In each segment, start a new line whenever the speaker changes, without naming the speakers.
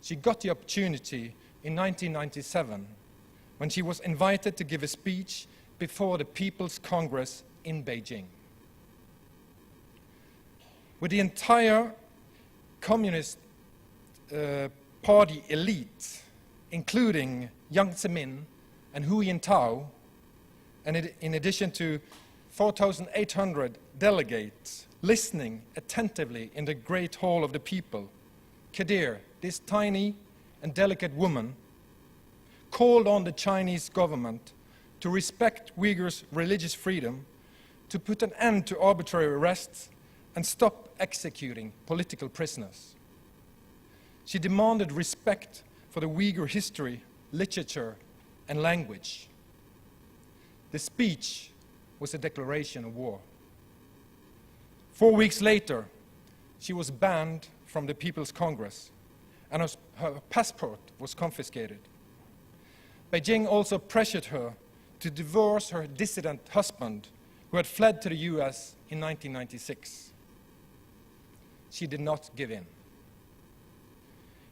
she got the opportunity in 1997 when she was invited to give a speech before the People's Congress in Beijing. With the entire Communist Party elite, including Jiang Zemin and Hu Jintao, and in addition to 4,800 delegates listening attentively in the Great Hall of the People, Kadeer, this tiny and delicate woman, called on the Chinese government to respect Uyghurs' religious freedom, to put an end to arbitrary arrests, and stop executing political prisoners. She demanded respect for the Uyghur history, literature, and language. The speech was a declaration of war. 4 weeks later, she was banned from the People's Congress, and her passport was confiscated. Beijing also pressured her to divorce her dissident husband, who had fled to the US in 1996. She did not give in.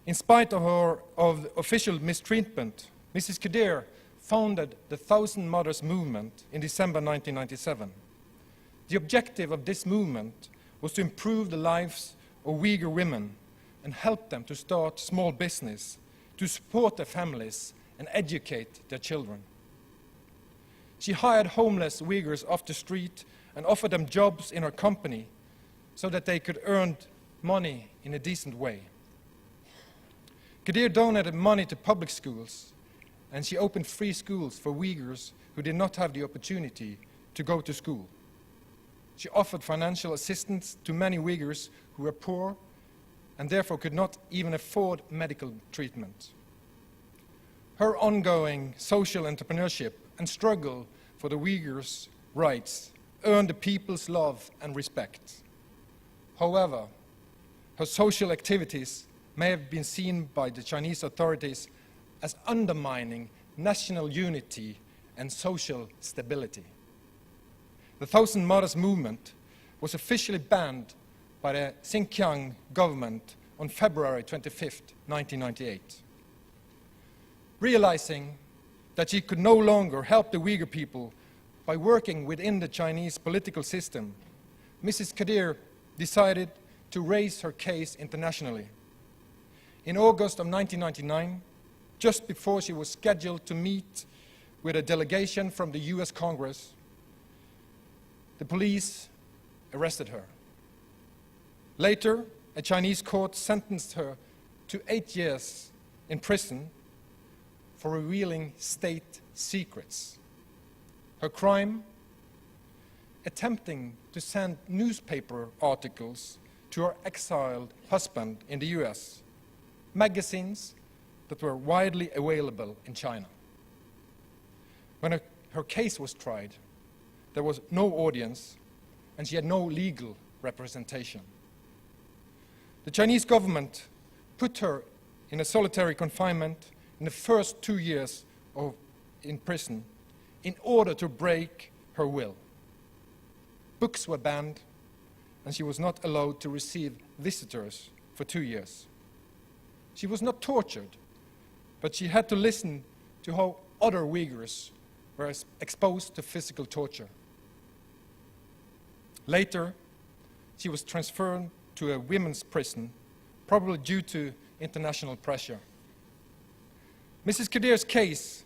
In spite of official mistreatment, Mrs. Kadeer founded the Thousand Mothers Movement in December 1997. The objective of this movement was to improve the lives of Uyghur women and help them to start small business, to support their families and educate their children. She hired homeless Uyghurs off the street and offered them jobs in her company so that they could earn money in a decent way. Kadeer donated money to public schools, and she opened free schools for Uyghurs who did not have the opportunity to go to school. She offered financial assistance to many Uyghurs who were poor and therefore could not even afford medical treatment. Her ongoing social entrepreneurship and struggle for the Uyghurs' rights earned the people's love and respect. However, her social activities may have been seen by the Chinese authorities as undermining national unity and social stability. The Thousand Mothers Movement was officially banned by the Xinjiang government on February 25, 1998. Realizing that she could no longer help the Uyghur people by working within the Chinese political system, Mrs. Kadeer decided to raise her case internationally. In August of 1999, just before she was scheduled to meet with a delegation from the US Congress, the police arrested her. Later, a Chinese court sentenced her to 8 years in prison for revealing state secrets. Her crime? Attempting to send newspaper articles to her exiled husband in the US, magazines that were widely available in China. When her case was tried, there was no audience and she had no legal representation. The Chinese government put her in a solitary confinement in the first 2 years in prison in order to break her will. Books were banned and she was not allowed to receive visitors for 2 years. She was not tortured, but she had to listen to how other Uyghurs were exposed to physical torture. Later, she was transferred to a women's prison, probably due to international pressure. Mrs. Kadeer's case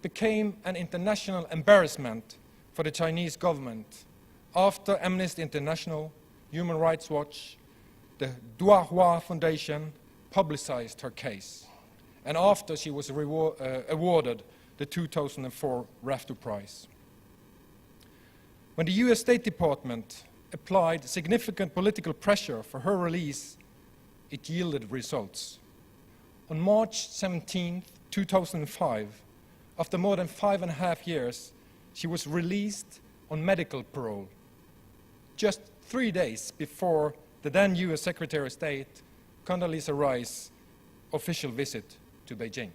became an international embarrassment for the Chinese government after Amnesty International, Human Rights Watch, the Duahua Foundation publicized her case, and after she was awarded the 2004 Rafto Prize. When the US State Department applied significant political pressure for her release, it yielded results. On March 17, 2005, after more than 5.5 years, she was released on medical parole, just 3 days before the then US Secretary of State, Condoleezza Rice's official visit to Beijing.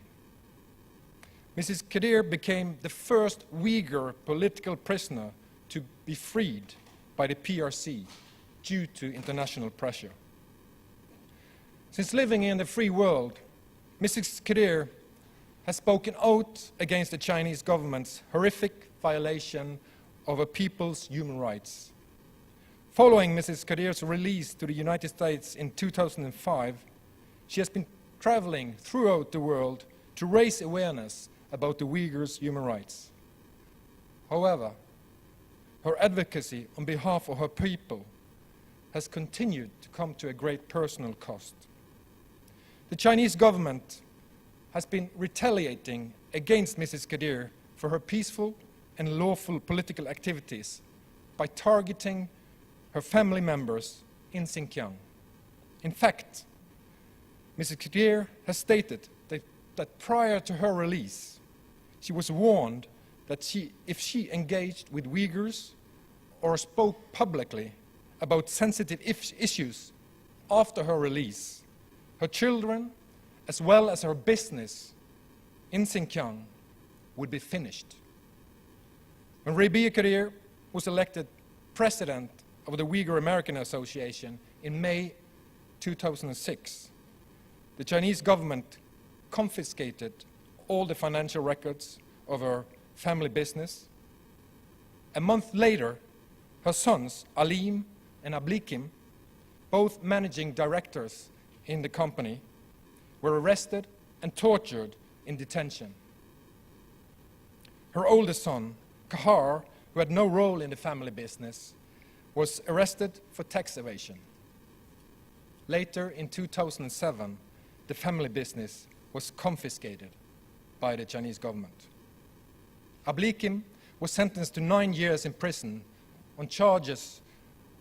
Mrs. Kadeer became the first Uyghur political prisoner to be freed by the PRC due to international pressure. Since living in the free world, Mrs. Kadeer has spoken out against the Chinese government's horrific violation of a people's human rights. Following Mrs. Kadeer's release to the United States in 2005, she has been traveling throughout the world to raise awareness about the Uyghurs' human rights. However, her advocacy on behalf of her people has continued to come to a great personal cost. The Chinese government has been retaliating against Mrs. Kadeer for her peaceful and lawful political activities by targeting her family members in Xinjiang. In fact, Mrs. Kadeer has stated that prior to her release, she was warned that if she engaged with Uyghurs or spoke publicly about sensitive issues after her release, her children, as well as her business in Xinjiang, would be finished. When Rebiya Kadeer was elected president of the Uyghur American Association in May 2006, the Chinese government confiscated all the financial records of her family business. A month later, her sons, Alim and Ablikim, both managing directors in the company, were arrested and tortured in detention. Her oldest son, Kahar, who had no role in the family business, was arrested for tax evasion. Later, in 2007, the family business was confiscated by the Chinese government. Ablikim was sentenced to 9 years in prison on charges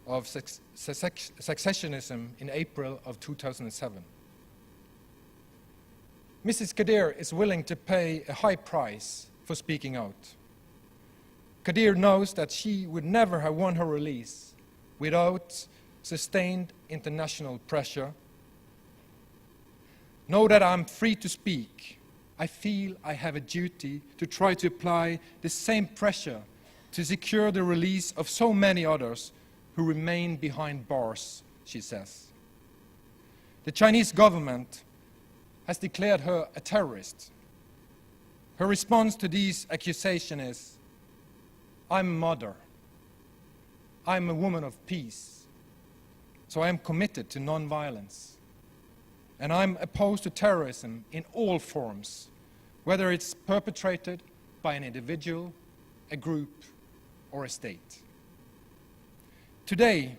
of secessionism in April of 2007. Mrs. Kadeer is willing to pay a high price for speaking out. Kadeer knows that she would never have won her release without sustained international pressure. Know that I'm free to speak. I feel I have a duty to try to apply the same pressure to secure the release of so many others who remain behind bars, she says. The Chinese government has declared her a terrorist. Her response to these accusations is, I'm a mother. I'm a woman of peace. So I am committed to non-violence. And I'm opposed to terrorism in all forms, whether it's perpetrated by an individual, a group, or a state. Today,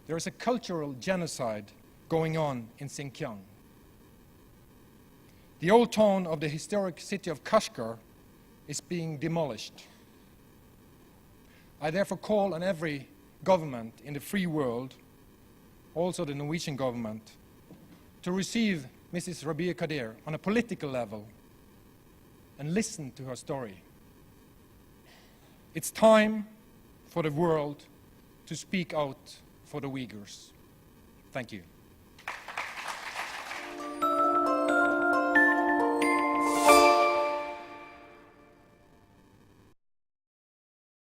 there is a cultural genocide going on in Xinjiang. The old town of the historic city of Kashgar is being demolished. I therefore call on every government in the free world, also the Norwegian government, to receive Mrs. Rabiya Kadeer on a political level and listen to her story. It's time for the world to speak out for the Uyghurs. Thank you.